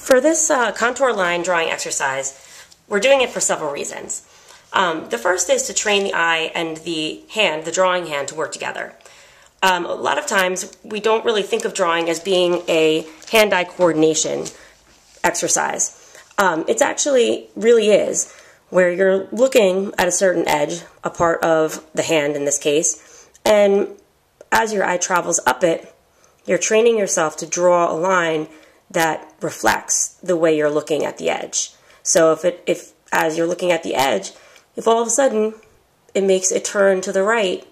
For this contour line drawing exercise, we're doing it for several reasons. The first is to train the eye and the hand, the drawing hand, to work together. A lot of times we don't really think of drawing as being a hand-eye coordination exercise. It actually really is, where you're looking at a certain edge, a part of the hand in this case, and as your eye travels up it, you're training yourself to draw a line that reflects the way you're looking at the edge. So if as you're looking at the edge, if all of a sudden it makes a turn to the right,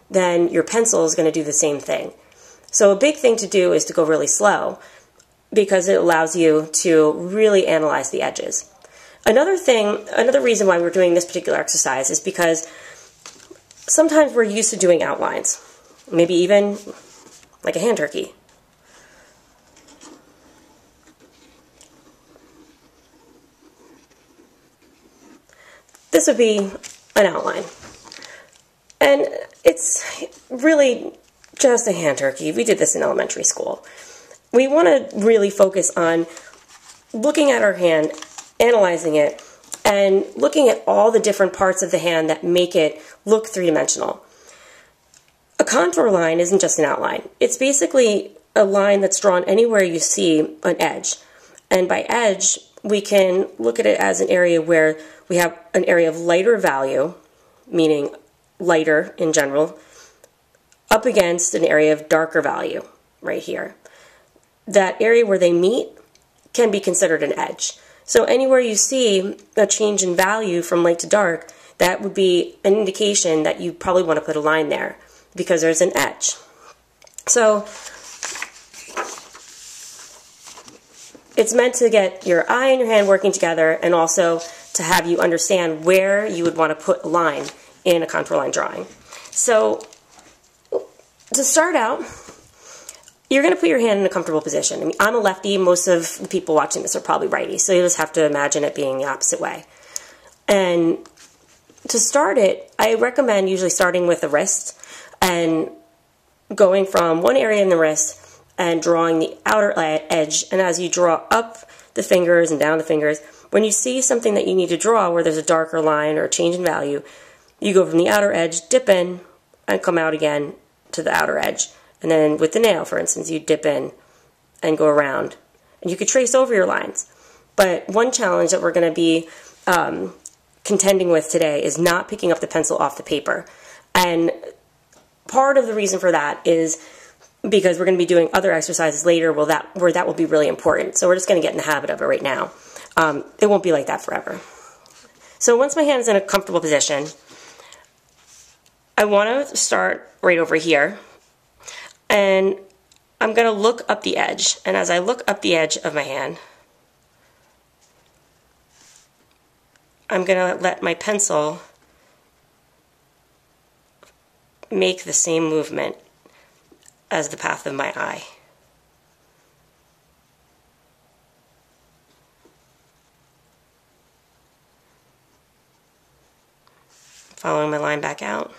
then your pencil is going to do the same thing. So a big thing to do is to go really slow, because it allows you to really analyze the edges. Another reason why we're doing this particular exercise is because sometimes we're used to doing outlines, maybe even like a hand turkey. This would be an outline. And it's really just a hand turkey. We did this in elementary school. We want to really focus on looking at our hand, analyzing it, and looking at all the different parts of the hand that make it look three-dimensional. A contour line isn't just an outline. It's basically a line that's drawn anywhere you see an edge. And by edge, we can look at it as an area where we have an area of lighter value, meaning lighter in general, up against an area of darker value right here. That area where they meet can be considered an edge. So anywhere you see a change in value from light to dark, that would be an indication that you probably want to put a line there, because there's an edge. So it's meant to get your eye and your hand working together, and also to have you understand where you would want to put a line in a contour line drawing. So to start out, you're going to put your hand in a comfortable position. I mean, I'm a lefty. Most of the people watching this are probably righty, so you just have to imagine it being the opposite way. And to start it, I recommend usually starting with the wrist and going from one area in the wrist and drawing the outer edge. And as you draw up the fingers and down the fingers, when you see something that you need to draw where there's a darker line or a change in value, you go from the outer edge, dip in, and come out again to the outer edge. And then with the nail, for instance, you dip in and go around. And you could trace over your lines. But one challenge that we're going to be contending with today is not picking up the pencil off the paper. And part of the reason for that is because we're going to be doing other exercises later where that will be really important. So we're just going to get in the habit of it right now. It won't be like that forever. So once my hand is in a comfortable position, I want to start right over here. And I'm going to look up the edge. And as I look up the edge of my hand, I'm going to let my pencil make the same movement as the path of my eye. Following my line back out.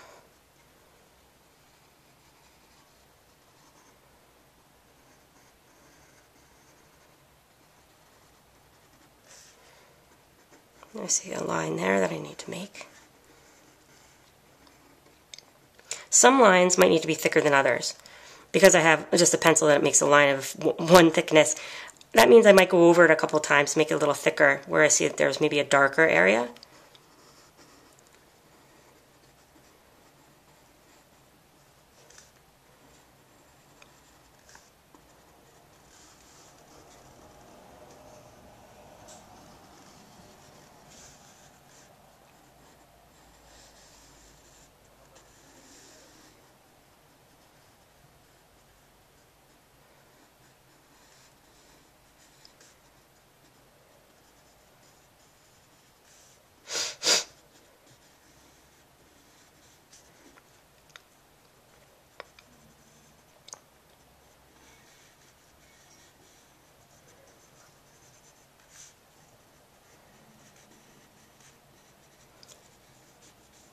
I see a line there that I need to make. Some lines might need to be thicker than others. Because I have just a pencil that makes a line of one thickness, that means I might go over it a couple times to make it a little thicker, where I see that there's maybe a darker area.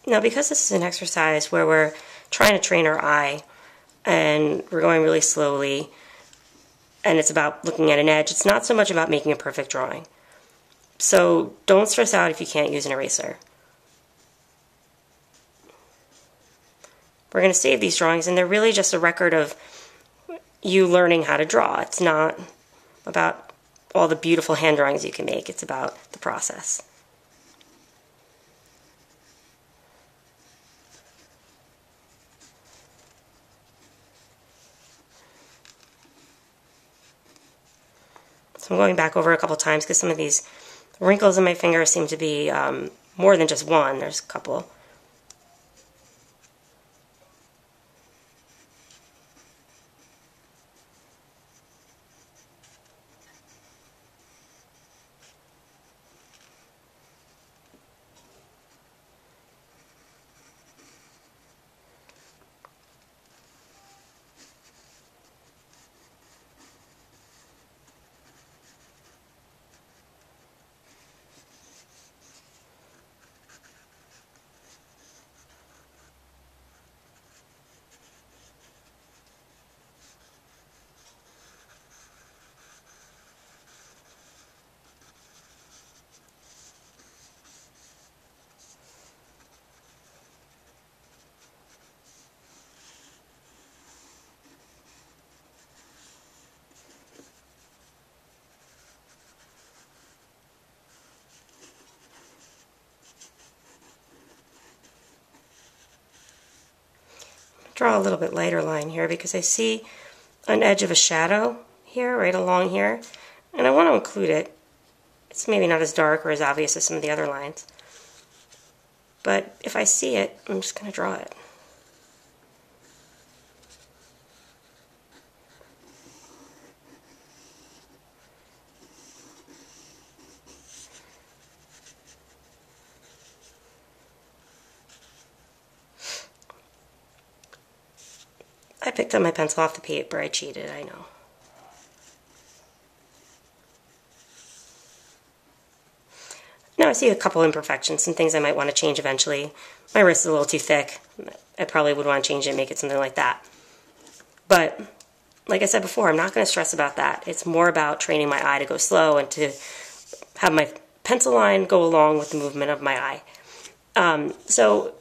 Now, because this is an exercise where we're trying to train our eye and we're going really slowly, and it's about looking at an edge. It's not so much about making a perfect drawing. So don't stress out if you can't use an eraser. We're going to save these drawings, and they're really just a record of you learning how to draw. It's not about all the beautiful hand drawings you can make. It's about the process. So I'm going back over a couple times because some of these wrinkles in my finger seem to be more than just one. There's a couple. Draw a little bit lighter line here because I see an edge of a shadow here, right along here, and I want to include it. It's maybe not as dark or as obvious as some of the other lines, but if I see it, I'm just going to draw it. I picked up my pencil off the paper. I cheated, I know. Now I see a couple imperfections, some things I might want to change eventually. My wrist is a little too thick. I probably would want to change it and make it something like that. But, like I said before, I'm not going to stress about that. It's more about training my eye to go slow and to have my pencil line go along with the movement of my eye. So,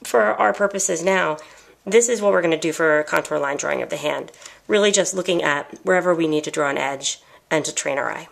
for our purposes now, this is what we're going to do for contour line drawing of the hand. Really just looking at wherever we need to draw an edge and to train our eye.